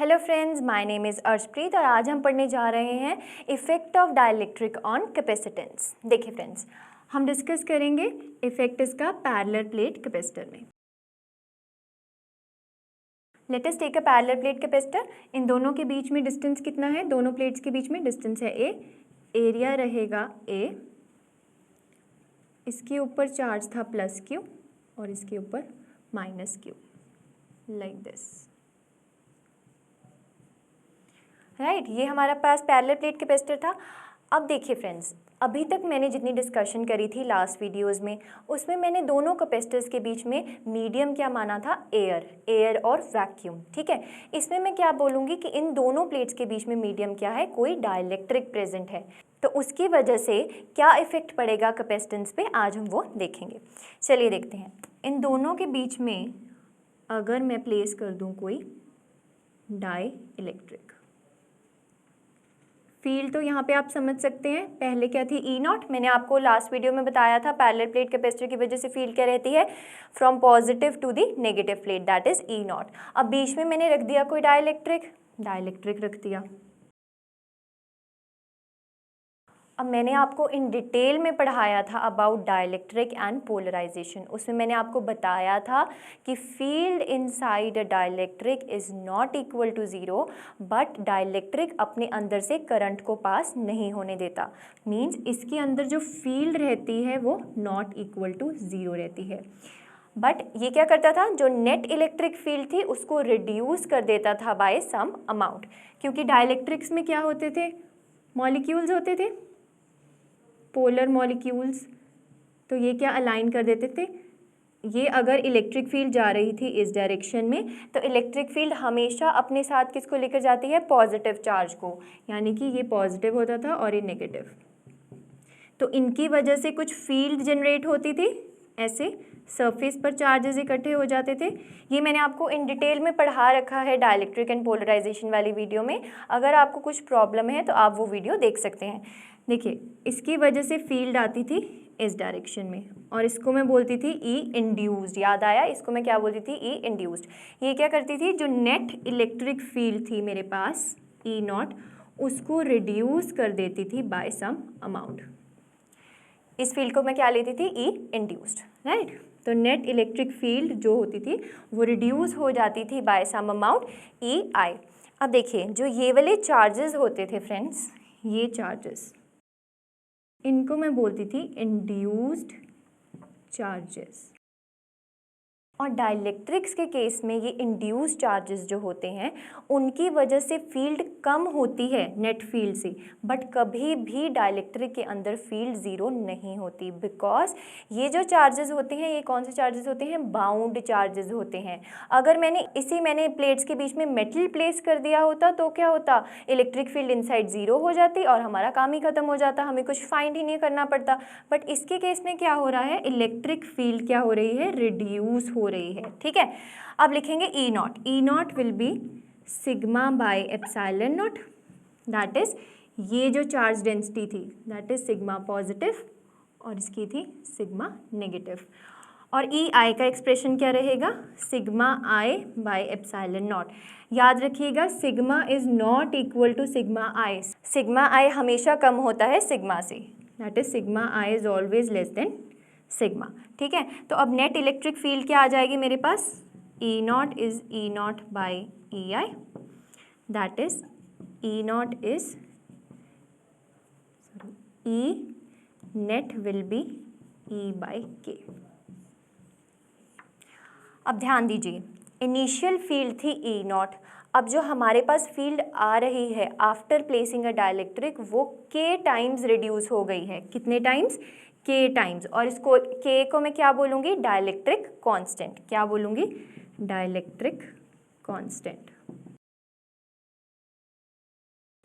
Hello friends, my name is Arshpreet और आज हम पढ़ने जा रहे हैं effect of dielectric on capacitance. देखिए फ्रेंड्स, हम डिस्कस करेंगे इफ़ेक्ट इसका पैरेलल प्लेट कैपेसिटर में। Let us take a parallel plate capacitor. इन दोनों के बीच में डिस्टेंस कितना है? दोनों प्लेट्स के बीच में डिस्टेंस है ए, एरिया रहेगा ए, इसके ऊपर चार्ज था प्लस क्यू और इसके ऊपर minus Q, like this. Right, ये हमारा पास पैरेलल प्लेट कैपेसिटर था। अब देखिए फ्रेंड्स, अभी तक मैंने जितनी डिस्कशन करी थी लास्ट वीडियोस में, उसमें मैंने दोनों कैपेसिटर्स के बीच में मीडियम क्या माना था? एयर और वैक्यूम। ठीक है, इसमें मैं क्या बोलूँगी कि इन दोनों प्लेट्स के बीच में मीडियम क्या है? कोई डाइलेक्ट्रिक प्रेजेंट है, तो उसकी वजह से क्या इफेक्ट पड़ेगा कैपेसिटेंस पे, आज हम वो देखेंगे। चलिए देखते हैं। इन दोनों के बीच में अगर मैं प्लेस कर दूँ कोई डाई इलेक्ट्रिक फील्ड, तो यहाँ पे आप समझ सकते हैं पहले क्या थी? ई नॉट। मैंने आपको लास्ट वीडियो में बताया था पैरेलल प्लेट कैपेसिटर की वजह से फील्ड क्या रहती है? From positive to the negative plate, that is E naught. अब बीच में मैंने रख दिया कोई डाइलेक्ट्रिक रख दिया। अब मैंने आपको इन डिटेल में पढ़ाया था अबाउट डाइलेक्ट्रिक एंड पोलराइजेशन। उसमें मैंने आपको बताया था कि field inside a dielectric is not equal to zero, but dielectric अपने अंदर से करंट को पास नहीं होने देता। मीन्स इसके अंदर जो फील्ड रहती है वो नॉट इक्वल टू ज़ीरो रहती है। बट ये क्या करता था? जो नेट इलेक्ट्रिक फील्ड थी उसको रिड्यूस कर देता था बाय सम अमाउंट, क्योंकि डाइलेक्ट्रिक्स में क्या होते थे? मॉलिक्यूल्स होते थे, पोलर मॉलिक्यूल्स। तो ये क्या अलाइन कर देते थे? ये अगर इलेक्ट्रिक फील्ड जा रही थी इस डायरेक्शन में, तो इलेक्ट्रिक फील्ड हमेशा अपने साथ किसको लेकर जाती है? पॉजिटिव चार्ज को, यानी कि ये पॉजिटिव होता था और ये नेगेटिव। तो इनकी वजह से कुछ फील्ड जनरेट होती थी, ऐसे सरफेस पर चार्जेस इकट्ठे हो जाते थे। ये मैंने आपको इन डिटेल में पढ़ा रखा है डाइलेक्ट्रिक एंड पोलराइजेशन वाली वीडियो में। अगर आपको कुछ प्रॉब्लम है तो आप वो वीडियो देख सकते हैं। देखिए, इसकी वजह से फील्ड आती थी इस डायरेक्शन में और इसको मैं बोलती थी ई इंड्यूस्ड। याद आया? इसको मैं क्या बोलती थी? ई इंड्यूस्ड। ये क्या करती थी? जो नेट इलेक्ट्रिक फील्ड थी मेरे पास ई नॉट, उसको रिड्यूस कर देती थी बाय सम अमाउंट। इस फील्ड को मैं क्या लेती थी? ई इंड्यूस्ड। राइट, तो नेट इलेक्ट्रिक फील्ड जो होती थी वो रिड्यूस हो जाती थी बाय सम अमाउंट ई आई। अब देखिए, जो ये वाले चार्जेस होते थे फ्रेंड्स, ये चार्जेस, इनको मैं बोलती थी इंड्यूस्ड चार्जेस। और डाइलेक्ट्रिक्स के केस में ये इंड्यूस्ड चार्जेस जो होते हैं उनकी वजह से फील्ड कम होती है नेट फील्ड से, बट कभी भी डाइलेक्ट्रिक के अंदर फील्ड ज़ीरो नहीं होती, बिकॉज ये जो चार्जेस होते हैं ये कौन से चार्जेस होते हैं? बाउंड चार्जेस होते हैं। अगर मैंने प्लेट्स के बीच में मेटल प्लेस कर दिया होता तो क्या होता? इलेक्ट्रिक फील्ड इनसाइड ज़ीरो हो जाती और हमारा काम ही खत्म हो जाता, हमें कुछ फाइंड ही नहीं करना पड़ता। बट इसके केस में क्या हो रहा है? इलेक्ट्रिक फील्ड क्या हो रही है? रिड्यूस हो रही है। ठीक है, अब लिखेंगे E naught. E naught will be sigma by epsilon naught, that is ये जो चार्ज डेंसिटी थी दैट इज सिग्मा पॉजिटिव और इसकी थी सिग्मा नेगेटिव। और ई आई का एक्सप्रेशन क्या रहेगा? Sigma i by epsilon naught. याद रखिएगा, sigma is not equal to sigma i. Sigma i हमेशा कम होता है सिग्मा से, that is sigma i is always less than sigma. ठीक है, तो अब नेट इलेक्ट्रिक फील्ड क्या आ जाएगी मेरे पास? E naught is E naught by E i, that is E naught is E net will be E by K. अब ध्यान दीजिए, इनिशियल फील्ड थी ई नॉट। अब जो हमारे पास फील्ड आ रही है आफ्टर प्लेसिंग अ डाइलेक्ट्रिक, वो के टाइम्स रिड्यूस हो गई है। कितने टाइम्स? के टाइम्स। और इसको के को मैं क्या बोलूँगी? Dielectric constant. क्या बोलूँगी? Dielectric constant.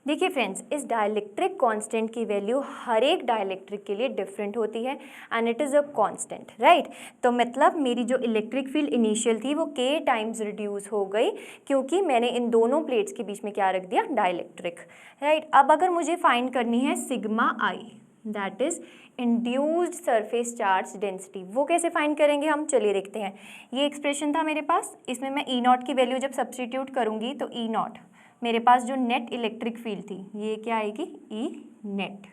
देखिए फ्रेंड्स, इस डाइलेक्ट्रिक कांस्टेंट की वैल्यू हर एक डाइलेक्ट्रिक के लिए डिफरेंट होती है and it is a constant. Right, तो मतलब मेरी जो इलेक्ट्रिक फील्ड इनिशियल थी वो के टाइम्स रिड्यूस हो गई, क्योंकि मैंने इन दोनों प्लेट्स के बीच में क्या रख दिया? डाइलेक्ट्रिक। राइट, अब अगर मुझे फाइंड करनी है sigma I, that is induced surface charge density. वो कैसे फाइंड करेंगे हम, चलिए देखते हैं। ये एक्सप्रेशन था मेरे पास, इसमें मैं ई नॉट की वैल्यू जब सब्स्टिट्यूट करूँगी तो ई नॉट मेरे पास जो नेट इलेक्ट्रिक फील्ड थी ये क्या आएगी, ई नेट,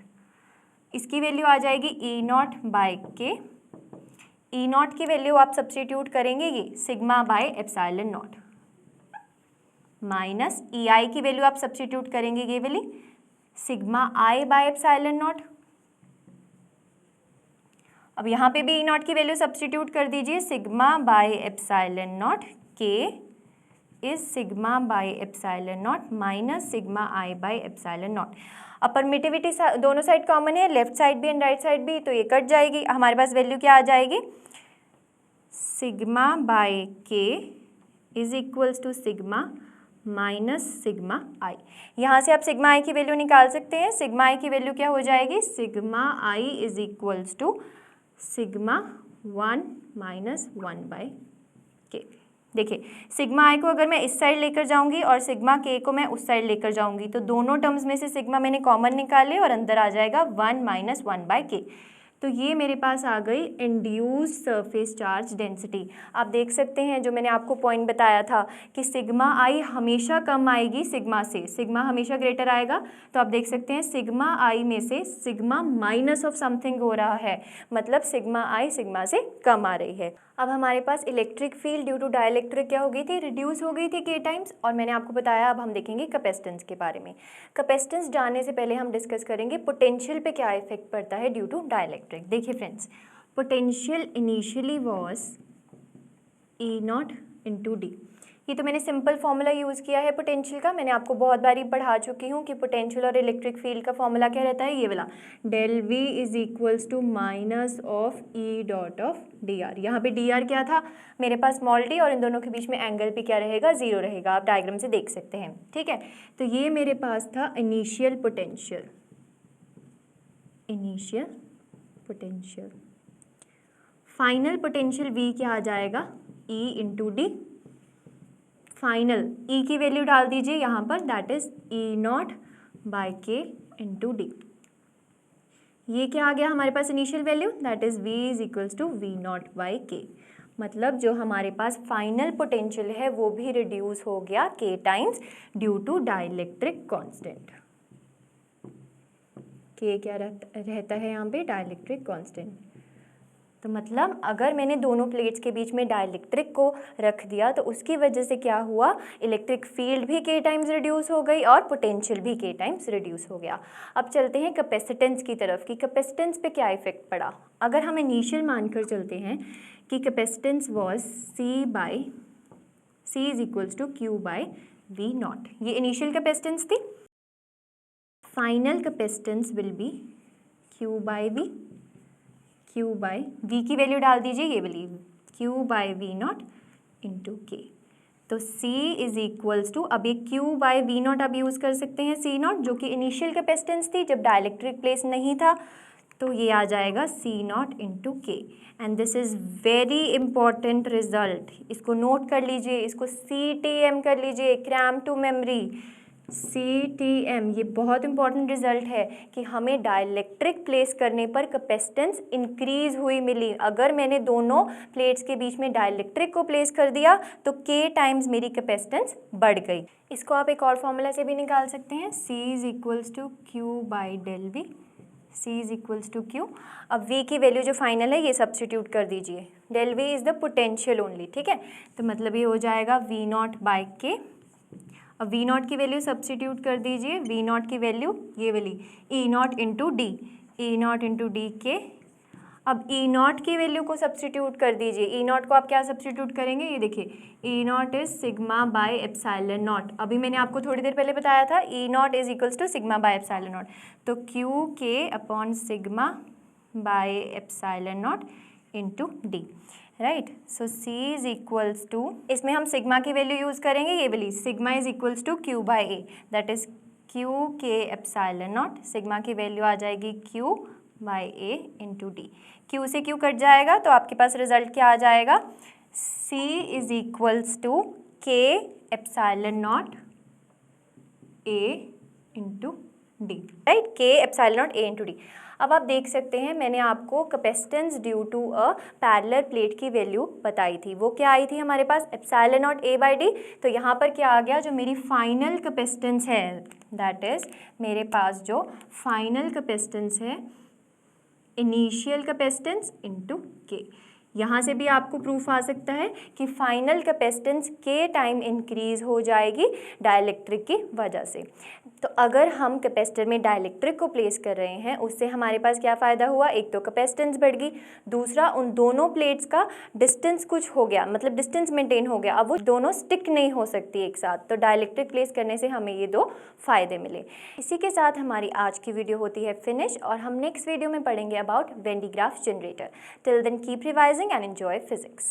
इसकी वैल्यू आ जाएगी ई naught by K. E naught की वैल्यू आप सब्स्टिट्यूट करेंगे ये sigma by epsilon naught, minus E i की वैल्यू आप सब्स्टिट्यूट करेंगे ये वाली sigma i by epsilon naught. अब यहाँ पे भी ई नॉट की वैल्यू सब्स्टिट्यूट कर दीजिए, sigma by epsilon naught K is sigma by epsilon naught minus sigma i by epsilon naught. अब परमिटिविटी दोनों साइड कॉमन है, लेफ्ट साइड भी एंड राइट साइड भी, तो ये कट जाएगी। हमारे पास वैल्यू क्या आ जाएगी, sigma by K is equals to sigma minus sigma i. यहाँ से आप सिग्मा आई की वैल्यू निकाल सकते हैं। सिग्मा आई की वैल्यू क्या हो जाएगी, sigma i is equals to sigma 1 minus 1 by K. देखिए सिग्मा आई को अगर मैं इस साइड लेकर जाऊंगी और सिग्मा के को मैं उस साइड लेकर जाऊंगी तो दोनों टर्म्स में से सिग्मा मैंने कॉमन निकाले और अंदर आ जाएगा 1 माइनस 1 बाय के। तो ये मेरे पास आ गई इंड्यूस्ड सरफेस चार्ज डेंसिटी। आप देख सकते हैं जो मैंने आपको पॉइंट बताया था कि सिग्मा आई हमेशा कम आएगी सिग्मा से, सिग्मा हमेशा ग्रेटर आएगा। तो आप देख सकते हैं सिग्मा आई में से सिग्मा माइनस ऑफ समथिंग हो रहा है, मतलब सिग्मा आई सिग्मा से कम आ रही है। अब हमारे पास electric field due to dielectric क्या हो गई थी, रिड्यूस हो गई थी के टाइम्स। और मैंने आपको बताया अब हम देखेंगे कैपेसिटेंस के बारे में। कैपेसिटेंस जानने से पहले हम डिस्कस करेंगे पोटेंशियल पे क्या इफेक्ट पड़ता है ड्यू टू डाइलेक्ट्रिक। देखिए friends, potential initially was E naught into D. ये तो मैंने सिंपल फॉर्मूला यूज़ किया है पोटेंशियल का, मैंने आपको बहुत बारी पढ़ा चुकी हूँ कि पोटेंशियल और इलेक्ट्रिक फील्ड का फॉर्मूला क्या रहता है, ये वाला del V is equals to minus of E dot of D R. यहाँ पे डी आर क्या था, मेरे पास स्मॉल डी, और इन दोनों के बीच में एंगल भी क्या रहेगा, जीरो रहेगा। आप डायग्राम से देख सकते हैं, ठीक है। तो ये मेरे पास था initial potential, initial potential. Final potential V क्या आ जाएगा, E into D. Final E की वैल्यू डाल दीजिए यहाँ पर, that is E naught by K into D. ये क्या आ गया हमारे पास initial value, that is V is equals to V naught by K. मतलब जो हमारे पास फाइनल पोटेंशियल है वो भी रिड्यूस हो गया K times due to dielectric constant. K क्या रहता है यहाँ पे, डाइलेक्ट्रिक कांस्टेंट। तो मतलब अगर मैंने दोनों प्लेट्स के बीच में डाइलेक्ट्रिक को रख दिया तो उसकी वजह से क्या हुआ, इलेक्ट्रिक फील्ड भी के टाइम्स रिड्यूस हो गई और पोटेंशियल भी के टाइम्स रिड्यूस हो गया। अब चलते हैं कैपेसिटेंस की तरफ कि कैपेसिटेंस पे क्या इफेक्ट पड़ा। अगर हम इनिशियल मानकर चलते हैं कि capacitance was C by C is equals to Q by V naught, ये इनिशियल कैपेसिटेंस थी। Final capacitance will be Q by V, Q by V की वैल्यू डाल दीजिए ये वाली, Q by V naught into K. तो C is equals to, अब ये क्यू बाय वी नॉट आप यूज़ कर सकते हैं C नॉट, जो कि इनिशियल कैपेसिटेंस थी जब डाइलेक्ट्रिक प्लेस नहीं था, तो ये आ जाएगा C नॉट इंटू के। And this is very important result, इसको नोट कर लीजिए, इसको CTM कर लीजिए, क्रैम टू मेमोरी, CTM। ये बहुत इंपॉर्टेंट रिजल्ट है कि हमें डाइलेक्ट्रिक प्लेस करने पर कैपेसिटेंस इंक्रीज हुई मिली। अगर मैंने दोनों प्लेट्स के बीच में डाइलेक्ट्रिक को प्लेस कर दिया तो K टाइम्स मेरी कैपेसिटेंस बढ़ गई। इसको आप एक और फॉर्मूला से भी निकाल सकते हैं, C is equals to Q by del V, C is equals to Q. अब V की वैल्यू जो फाइनल है ये सब्स्टिट्यूट कर दीजिए, del V is the potential only, ठीक है। तो मतलब ये हो जाएगा V नॉट बाई के। अब वी नॉट की वैल्यू सब्स्टिट्यूट कर दीजिए, वी नॉट की वैल्यू ये वाली E naught into D, E naught into D के। अब ई नॉट की वैल्यू को सब्स्टिट्यूट कर दीजिए, ई नॉट को आप क्या सब्स्टिट्यूट करेंगे, ये देखिए E naught is sigma by epsilon naught. अभी मैंने आपको थोड़ी देर पहले बताया था E naught is equals to sigma by epsilon naught, तो Q K upon sigma by epsilon naught into D, right. So C is equals to, इसमें हम सिग्मा की वैल्यू यूज़ करेंगे ये वाली, sigma is equals to Q by A, that is Q K epsilon naught. Sigma की value आ जाएगी Q by A into D, Q से Q cut जाएगा तो आपके पास रिजल्ट क्या आ जाएगा, C is equals to K epsilon naught A into D, right, K epsilon naught A into D. अब आप देख सकते हैं मैंने आपको capacitance due to a parallel plate की वैल्यू बताई थी, वो क्या आई थी हमारे पास epsilon naught A by D. तो यहाँ पर क्या आ गया, जो मेरी फाइनल कैपेसिटेंस है दैट इज़ मेरे पास जो फाइनल कैपेसिटेंस है इनिशियल कैपेसिटेंस इनटू के। यहाँ से भी आपको प्रूफ आ सकता है कि फाइनल कैपेसिटेंस के टाइम इंक्रीज हो जाएगी डाइलेक्ट्रिक की वजह से। तो अगर हम कैपेसिटर में डाइलेक्ट्रिक को प्लेस कर रहे हैं उससे हमारे पास क्या फ़ायदा हुआ, एक तो कैपेसिटेंस बढ़ गई, दूसरा उन दोनों प्लेट्स का डिस्टेंस कुछ हो गया, मतलब डिस्टेंस मेंटेन हो गया, अब वो दोनों स्टिक नहीं हो सकती एक साथ। तो डाइलेक्ट्रिक प्लेस करने से हमें ये दो फ़ायदे मिले। इसी के साथ हमारी आज की वीडियो होती है फिनिश और हम नेक्स्ट वीडियो में पढ़ेंगे about Van de Graaff generator. Till then keep revising and enjoy physics.